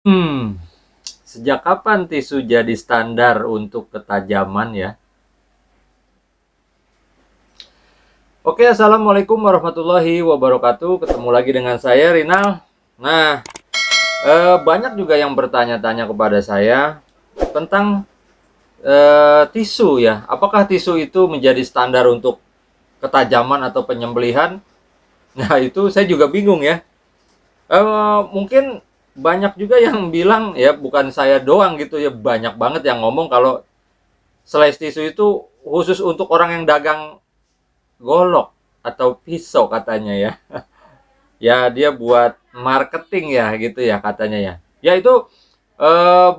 Hmm, sejak kapan tisu jadi standar untuk ketajaman ya? Oke, assalamualaikum warahmatullahi wabarakatuh. Ketemu lagi dengan saya Rinal. Nah, banyak juga yang bertanya-tanya kepada saya tentang tisu ya. Apakah tisu itu menjadi standar untuk ketajaman atau penyembelihan? Nah, itu saya juga bingung ya. Mungkin banyak juga yang bilang ya, bukan saya doang gitu ya, banyak banget yang ngomong kalau slice tisu itu khusus untuk orang yang dagang golok atau pisau katanya ya. Ya dia buat marketing ya gitu ya katanya ya. Ya itu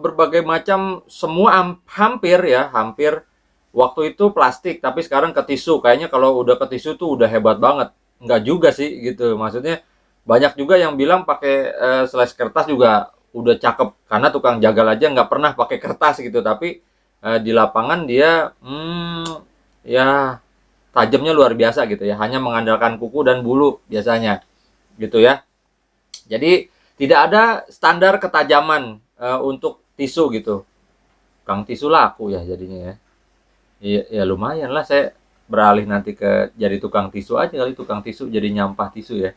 berbagai macam semua hampir ya, hampir waktu itu plastik tapi sekarang ke tisu. Kayaknya kalau udah ke tisu tuh udah hebat banget. Enggak juga sih gitu. Maksudnya banyak juga yang bilang pakai slice kertas juga udah cakep karena tukang jagal aja nggak pernah pakai kertas gitu, tapi di lapangan dia ya tajamnya luar biasa gitu ya, hanya mengandalkan kuku dan bulu biasanya gitu ya. Jadi tidak ada standar ketajaman untuk tisu gitu. Kang tisu laku ya jadinya ya. Ya, ya lumayan lah, saya beralih nanti ke jadi tukang tisu aja kali, tukang tisu jadi nyampah tisu ya.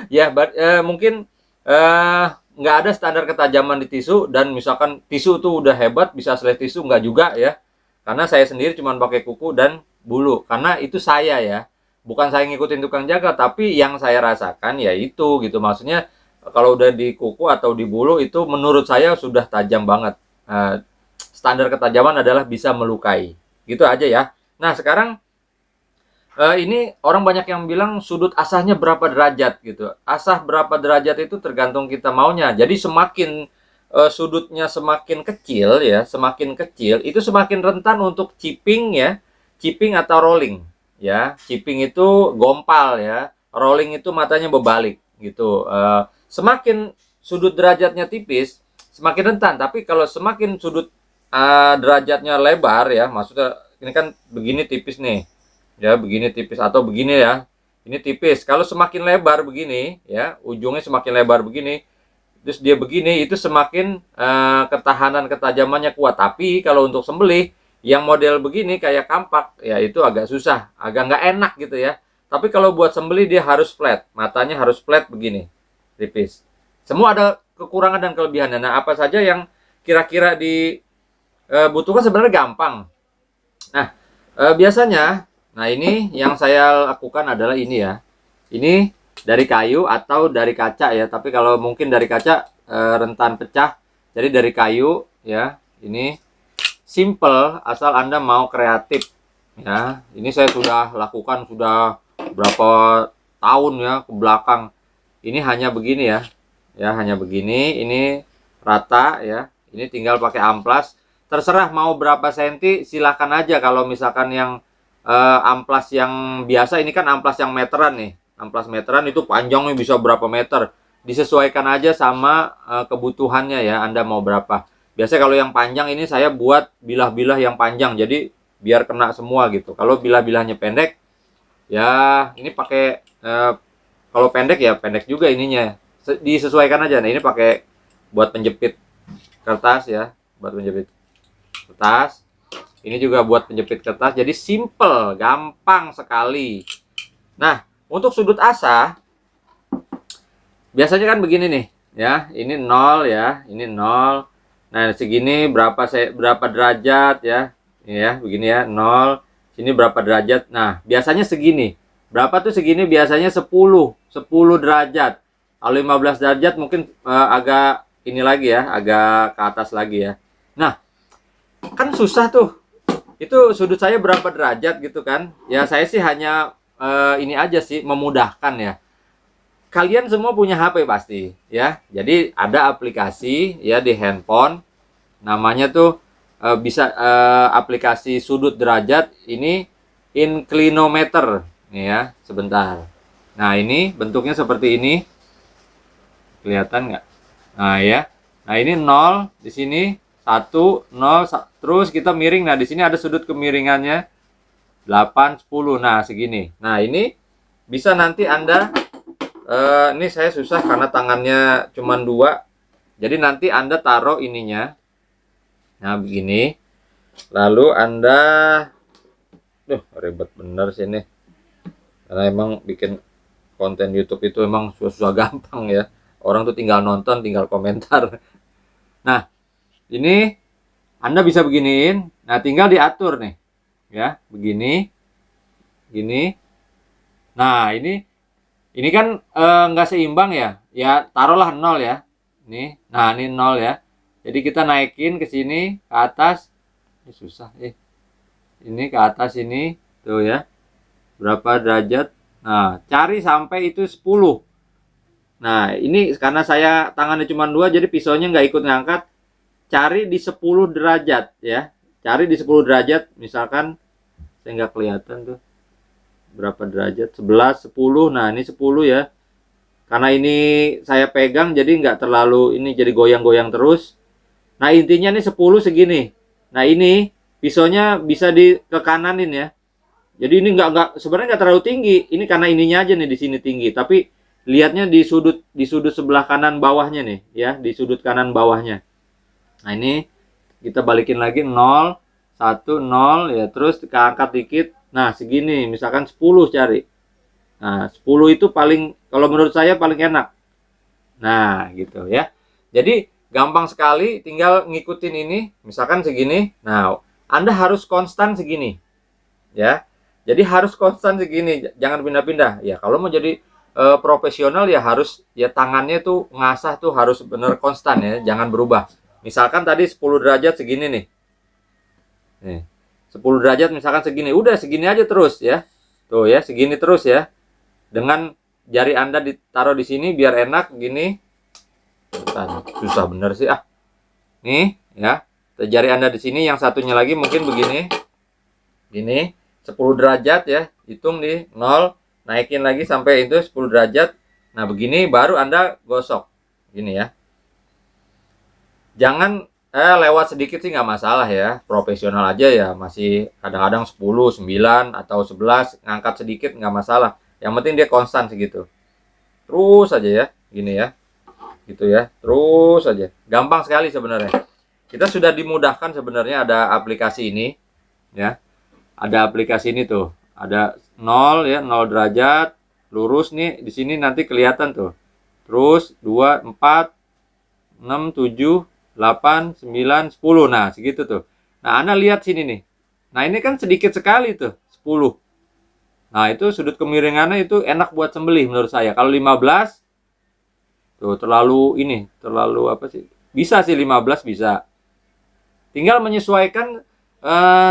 Ya, mungkin eh, nggak ada standar ketajaman di tisu, dan misalkan tisu tuh udah hebat bisa selesai tisu, nggak juga ya. Karena saya sendiri cuma pakai kuku dan bulu. Karena itu saya ya. Bukan saya ngikutin tukang jaga, tapi yang saya rasakan ya itu gitu. Maksudnya kalau udah di kuku atau di bulu itu menurut saya sudah tajam banget. Standar ketajaman adalah bisa melukai. Gitu aja ya. Nah, sekarang ini orang banyak yang bilang sudut asahnya berapa derajat gitu. Asah berapa derajat itu tergantung kita maunya. Jadi semakin sudutnya semakin kecil ya, semakin kecil itu semakin rentan untuk chipping ya, chipping atau rolling ya. Chipping itu gompal ya, rolling itu matanya berbalik gitu. Semakin sudut derajatnya tipis, semakin rentan. Tapi kalau semakin sudut derajatnya lebar ya, maksudnya ini kan begini tipis nih ya, begini tipis atau begini ya, ini tipis. Kalau semakin lebar begini ya, ujungnya semakin lebar begini, terus dia begini, itu semakin ketahanan ketajamannya kuat. Tapi kalau untuk sembelih yang model begini kayak kampak ya, itu agak susah, agak nggak enak gitu ya. Tapi kalau buat sembelih dia harus flat, matanya harus flat begini, tipis. Semua ada kekurangan dan kelebihannya. Nah, apa saja yang kira-kira dibutuhkan sebenarnya gampang. Nah, biasanya, nah ini yang saya lakukan adalah ini ya. Ini dari kayu atau dari kaca ya. Tapi kalau mungkin dari kaca rentan pecah. Jadi dari kayu ya. Ini simple asal Anda mau kreatif ya. Ini saya sudah lakukan sudah berapa tahun ya ke belakang. Ini hanya begini ya. Ya, hanya begini. Ini rata ya. Ini tinggal pakai amplas. Terserah mau berapa senti, silahkan aja. Kalau misalkan yang amplas yang biasa, ini kan amplas yang meteran nih. Amplas meteran itu panjangnya bisa berapa meter. Disesuaikan aja sama kebutuhannya ya, Anda mau berapa. Biasanya kalau yang panjang ini saya buat bilah-bilah yang panjang, jadi biar kena semua gitu. Kalau bilah-bilahnya pendek, ya ini pakai kalau pendek ya pendek juga ininya. Disesuaikan aja. Nah, ini pakai buat penjepit kertas ya, buat penjepit kertas. Ini juga buat penjepit kertas. Jadi simple, gampang sekali. Nah, untuk sudut asah biasanya kan begini nih, ya. Ini 0 ya, ini 0. Nah, segini berapa derajat ya? Ini ya, begini ya, 0. Sini berapa derajat? Nah, biasanya segini. Berapa tuh segini? Biasanya 10 derajat. Kalau 15 derajat mungkin agak ini lagi ya, agak ke atas lagi ya. Nah, kan susah tuh. Itu sudut saya berapa derajat gitu kan. Ya saya sih hanya ini aja sih, memudahkan ya. Kalian semua punya HP pasti ya. Jadi ada aplikasi ya di handphone, namanya tuh bisa aplikasi sudut derajat. Ini inclinometer nih ya, sebentar. Nah, ini bentuknya seperti ini. Kelihatan nggak? Nah ya. Nah, ini 0 di sini, 1 0, terus kita miring. Nah, di sini ada sudut kemiringannya 8 10. Nah, segini. Nah, ini bisa nanti Anda ini saya susah karena tangannya cuma 2. Jadi nanti Anda taruh ininya. Nah, begini. Lalu Anda ribet bener sih ini. Karena emang bikin konten YouTube itu emang susah gampang ya. Orang tuh tinggal nonton, tinggal komentar. Nah, ini Anda bisa beginiin. Nah, tinggal diatur nih. Ya, begini. Gini. Nah, ini kan nggak seimbang ya. Ya, taruhlah 0 ya. Nih. Nah, ini 0 ya. Jadi kita naikin ke sini, ke atas. Ini susah, ini ke atas ini. Tuh ya. Berapa derajat? Nah, cari sampai itu 10. Nah, ini karena saya tangannya cuma 2, jadi pisaunya nggak ikut ngangkat. Cari di 10 derajat ya. Cari di 10 derajat. Misalkan, saya nggak kelihatan tuh. Berapa derajat? 11, 10. Nah, ini 10 ya. Karena ini saya pegang, jadi nggak terlalu, ini jadi goyang-goyang terus. Nah, intinya nih 10 segini. Nah, ini pisaunya bisa ke kananin ya. Jadi ini sebenarnya nggak terlalu tinggi. Ini karena ininya aja nih di sini tinggi. Tapi lihatnya di sudut sebelah kanan bawahnya nih ya, di sudut kanan bawahnya. Nah, ini kita balikin lagi 0, 1, 0 ya, terus angkat dikit. Nah, segini misalkan 10 cari. Nah, 10 itu paling, kalau menurut saya paling enak. Nah, gitu ya. Jadi gampang sekali, tinggal ngikutin ini, misalkan segini. Nah, Anda harus konstan segini. Ya. Jadi harus konstan segini, jangan pindah-pindah. Ya, kalau mau jadi profesional ya harus, ya tangannya tuh ngasah tuh harus bener konstan ya, jangan berubah. Misalkan tadi 10 derajat segini nih. Nih. 10 derajat misalkan segini, udah segini aja terus ya. Tuh ya, segini terus ya. Dengan jari Anda ditaruh di sini biar enak gini. Susah bener sih ah. Nih ya. Jari Anda di sini, yang satunya lagi mungkin begini. Gini, 10 derajat ya. Hitung di 0, naikin lagi sampai itu 10 derajat. Nah, begini baru Anda gosok. Gini ya. Jangan lewat sedikit sih nggak masalah ya. Profesional aja ya masih kadang-kadang 10, 9 atau 11 ngangkat sedikit nggak masalah. Yang penting dia konstan segitu. Terus aja ya, gini ya. Gitu ya. Terus aja. Gampang sekali sebenarnya. Kita sudah dimudahkan sebenarnya, ada aplikasi ini ya. Ada aplikasi ini tuh. Ada 0 ya, 0 derajat lurus nih, di sini nanti kelihatan tuh. Terus 2, 4, 6, 7, 8, 9, 10. Nah, segitu tuh. Nah, Anda lihat sini nih. Nah, ini kan sedikit sekali tuh, 10. Nah, itu sudut kemiringannya itu enak buat sembelih menurut saya. Kalau 15 tuh terlalu apa sih? Bisa sih 15 bisa. Tinggal menyesuaikan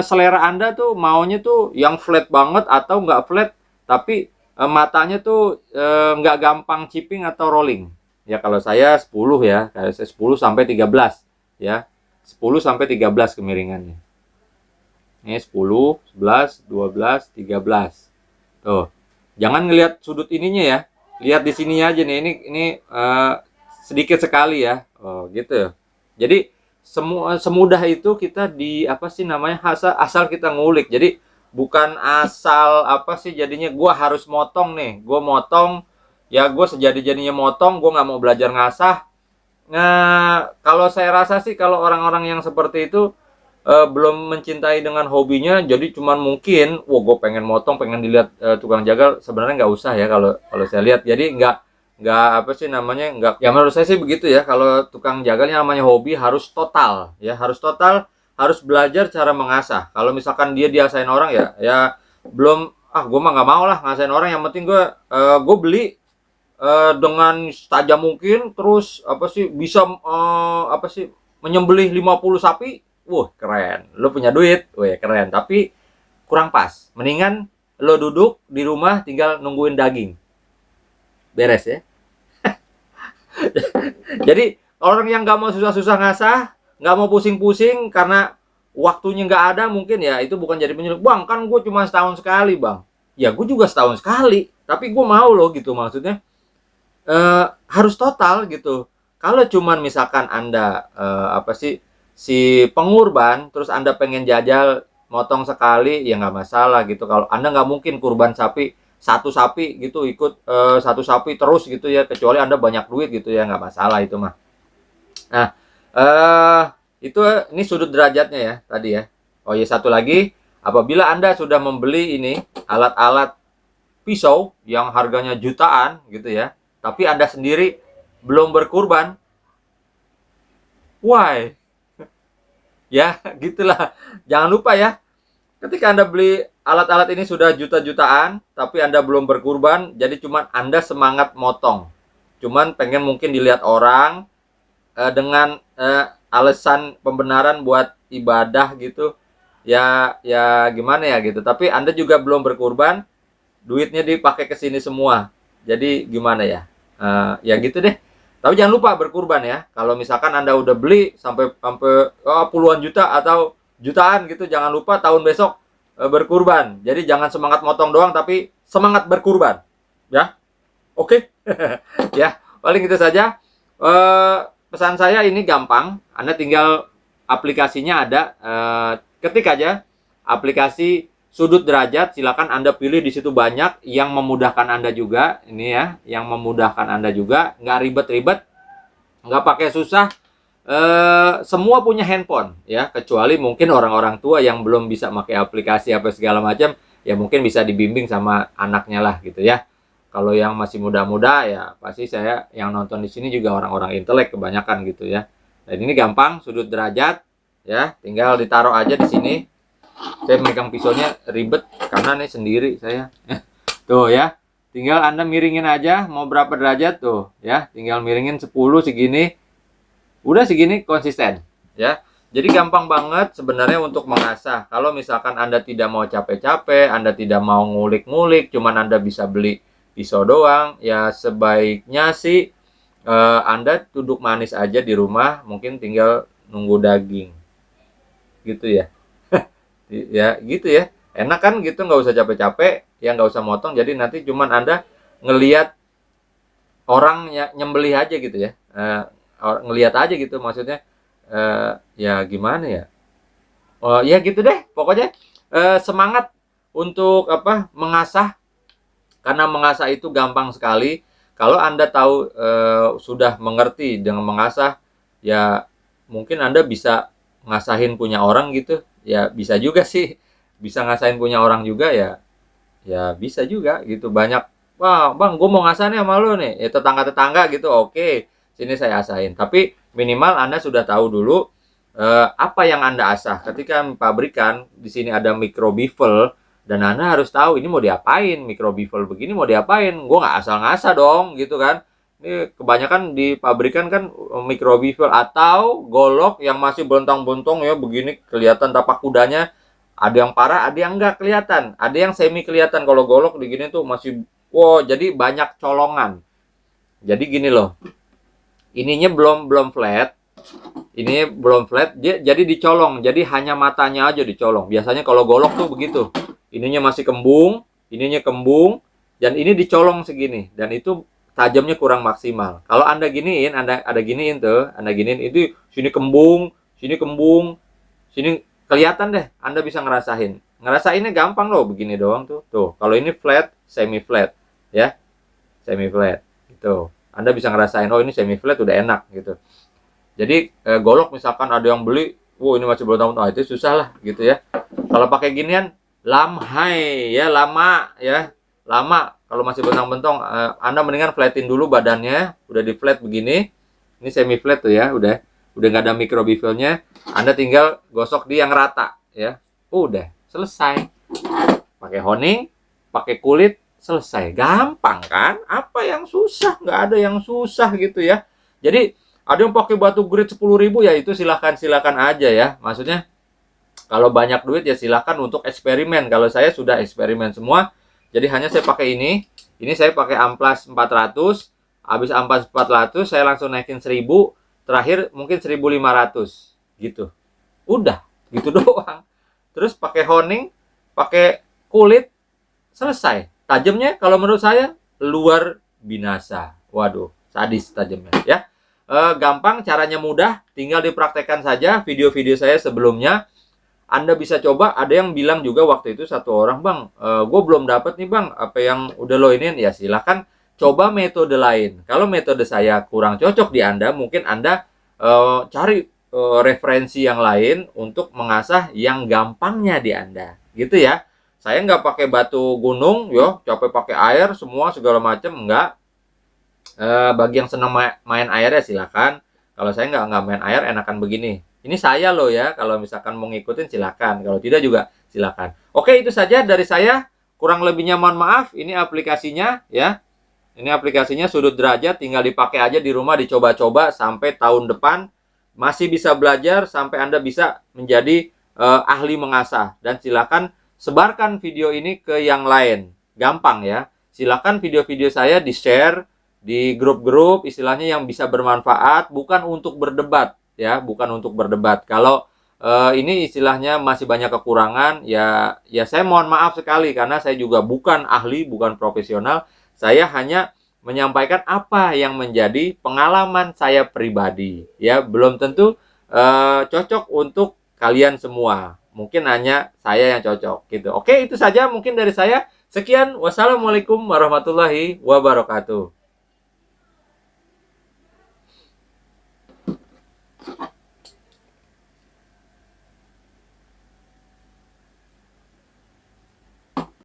selera Anda tuh maunya tuh yang flat banget atau nggak flat, tapi matanya tuh nggak gampang chipping atau rolling. Ya, kalau saya 10 ya, kalau saya 10 sampai 13 ya. 10 sampai 13 kemiringannya. Ini 10, 11, 12, 13. Tuh. Jangan ngelihat sudut ininya ya. Lihat di sini aja nih. Ini sedikit sekali ya. Oh, gitu. Jadi semudah itu kita apa sih namanya, asal kita ngulik. Jadi bukan asal apa sih jadinya gua harus motong nih. Gua motong ya, gue sejadi-jadinya motong, gue nggak mau belajar ngasah. Nah, kalau saya rasa sih kalau orang-orang yang seperti itu belum mencintai dengan hobinya, jadi cuman mungkin, wah gue pengen motong, pengen dilihat tukang jagal. Sebenarnya nggak usah ya kalau saya lihat. Jadi nggak apa sih namanya, nggak, ya menurut saya sih begitu ya. Kalau tukang jagalnya namanya hobi, harus total ya, harus total, harus belajar cara mengasah. Kalau misalkan dia diasain orang ya belum, gue mah nggak mau lah ngasain orang. Yang penting gue beli dengan setajam mungkin, terus apa sih bisa apa sih menyembelih 50 sapi. Wah, keren. Lo punya duit, wah keren. Tapi kurang pas. Mendingan lo duduk di rumah tinggal nungguin daging. Beres ya. Jadi orang yang nggak mau susah-susah ngasah, nggak mau pusing-pusing karena waktunya nggak ada, mungkin ya itu bukan jadi penyulit. Bang, kan gue cuma setahun sekali bang. Ya gue juga setahun sekali, tapi gue mau loh gitu, maksudnya harus total gitu. Kalau cuman misalkan Anda apa sih si pengurban, terus Anda pengen jajal motong sekali, ya nggak masalah gitu. Kalau Anda nggak mungkin kurban satu sapi gitu, ikut satu sapi terus gitu ya, kecuali Anda banyak duit gitu ya, nggak masalah itu mah. Nah, itu ini sudut derajatnya ya tadi ya. Oh iya, satu lagi, apabila Anda sudah membeli ini alat-alat pisau yang harganya jutaan gitu ya, tapi Anda sendiri belum berkurban, why? Ya, gitulah. Jangan lupa ya, ketika Anda beli alat-alat ini sudah juta-jutaan, tapi Anda belum berkurban, jadi cuman Anda semangat motong. Cuman pengen mungkin dilihat orang, dengan alasan pembenaran buat ibadah gitu. Ya gimana ya gitu. Tapi Anda juga belum berkurban, duitnya dipakai ke sini semua. Jadi gimana ya? Ya gitu deh. Tapi jangan lupa berkurban ya. Kalau misalkan Anda udah beli sampai puluhan juta atau jutaan gitu, jangan lupa tahun besok berkurban. Jadi jangan semangat motong doang, tapi semangat berkurban. Ya, oke. Ya, paling itu saja. Pesan saya ini gampang. Anda tinggal aplikasinya ada. Ketik aja aplikasi sudut derajat. Silakan Anda pilih di situ, banyak yang memudahkan Anda juga. Ini ya, yang memudahkan Anda juga. Nggak ribet-ribet, nggak pakai susah. Semua punya handphone ya, kecuali mungkin orang-orang tua yang belum bisa pakai aplikasi apa segala macam. Ya mungkin bisa dibimbing sama anaknya lah gitu ya. Kalau yang masih muda-muda ya pasti saya yang nonton di sini juga orang-orang intelek kebanyakan gitu ya. Dan ini gampang, sudut derajat ya, tinggal ditaruh aja di sini. Saya megang pisaunya ribet karena nih sendiri saya. Tuh ya, tinggal Anda miringin aja mau berapa derajat tuh ya, tinggal miringin 10 segini. Udah segini konsisten ya. Jadi gampang banget sebenarnya untuk mengasah. Kalau misalkan Anda tidak mau capek-capek, Anda tidak mau ngulik-ngulik, cuman Anda bisa beli pisau doang, ya sebaiknya sih Anda duduk manis aja di rumah, mungkin tinggal nunggu daging gitu ya. Ya gitu ya, enak kan gitu, nggak usah capek-capek ya, nggak usah motong. Jadi nanti cuman Anda ngelihat orang nyembelih aja gitu ya, ngelihat aja gitu maksudnya. Ya gimana ya, oh ya gitu deh pokoknya. Semangat untuk apa, mengasah. Karena mengasah itu gampang sekali. Kalau Anda tahu, sudah mengerti dengan mengasah, ya mungkin Anda bisa ngasahin punya orang gitu. Ya bisa juga sih. Bisa ngasahin punya orang juga ya. Ya bisa juga gitu. Banyak, wah bang gue mau ngasah nih sama lu nih. Ya tetangga-tetangga gitu, oke. Sini saya asahin. Tapi minimal Anda sudah tahu dulu apa yang Anda asah. Ketika pabrikan, di sini ada micro bevel. Dan Anda harus tahu ini mau diapain, micro bevel begini mau diapain. Gue nggak asal ngasah dong gitu kan. Ini kebanyakan di pabrikan kan micro bevel atau golok yang masih bontong-bontong ya, begini kelihatan tapak kudanya. Ada yang parah, ada yang nggak kelihatan, ada yang semi kelihatan. Kalau golok begini tuh masih, wow, jadi banyak colongan. Jadi gini loh, ininya belum flat. Ini belum flat, jadi dicolong. Jadi hanya matanya aja dicolong. Biasanya kalau golok tuh begitu. Ininya masih kembung, ininya kembung, dan ini dicolong segini. Dan itu tajamnya kurang maksimal. Kalau Anda giniin, Anda ada giniin tuh, Anda giniin itu sini kembung, sini kelihatan deh. Anda bisa ngerasain. Ngerasainnya gampang loh, begini doang tuh. Tuh, kalau ini flat, semi flat, ya, semi flat. Gitu. Anda bisa ngerasain, oh ini semi flat udah enak gitu. Jadi golok misalkan ada yang beli, ini masih bertahun-tahun, itu susah lah gitu ya. Kalau pakai ginian, lamhai ya, lama ya, lama. Kalau masih bentang-bentong, Anda mendingan flatin dulu badannya, udah di flat begini. Ini semi flat tuh ya, udah nggak ada micro bevelnya. Anda tinggal gosok di yang rata ya, udah selesai. Pakai honing, pakai kulit, selesai. Gampang kan? Apa yang susah? Nggak ada yang susah gitu ya. Jadi ada yang pakai batu grit 10.000 ya, itu silakan aja ya. Maksudnya kalau banyak duit ya silakan untuk eksperimen. Kalau saya sudah eksperimen semua. Jadi hanya saya pakai ini. Ini saya pakai amplas 400. Habis amplas 400 saya langsung naikin 1000. Terakhir mungkin 1500 gitu. Udah, gitu doang. Terus pakai honing, pakai kulit, selesai. Tajamnya kalau menurut saya luar binasa. Waduh, sadis tajamnya ya. Gampang, caranya mudah, tinggal dipraktekkan saja video-video saya sebelumnya. Anda bisa coba. Ada yang bilang juga waktu itu satu orang, bang, gue belum dapat nih bang, apa yang udah lo iniin. Ya silahkan coba metode lain. Kalau metode saya kurang cocok di Anda, mungkin Anda cari referensi yang lain untuk mengasah yang gampangnya di Anda, gitu ya. Saya nggak pakai batu gunung, yo, capek pakai air semua segala macam, enggak. Bagi yang senang main air ya silakan. Kalau saya nggak main air, enakan begini. Ini saya loh ya, kalau misalkan mau ngikutin silakan. Kalau tidak juga silakan. Oke, itu saja dari saya. Kurang lebihnya mohon maaf. Ini aplikasinya ya. Ini aplikasinya Sudut Derajat, tinggal dipakai aja di rumah, dicoba-coba sampai tahun depan masih bisa belajar sampai Anda bisa menjadi ahli mengasah. Dan silakan sebarkan video ini ke yang lain. Gampang ya. Silakan video-video saya di-share di grup-grup istilahnya yang bisa bermanfaat, bukan untuk berdebat ya, bukan untuk berdebat. Kalau ini istilahnya masih banyak kekurangan ya, saya mohon maaf sekali karena saya juga bukan ahli, bukan profesional. Saya hanya menyampaikan apa yang menjadi pengalaman saya pribadi ya, belum tentu cocok untuk kalian semua. Mungkin hanya saya yang cocok gitu. Oke, itu saja mungkin dari saya. Sekian, wassalamualaikum warahmatullahi wabarakatuh.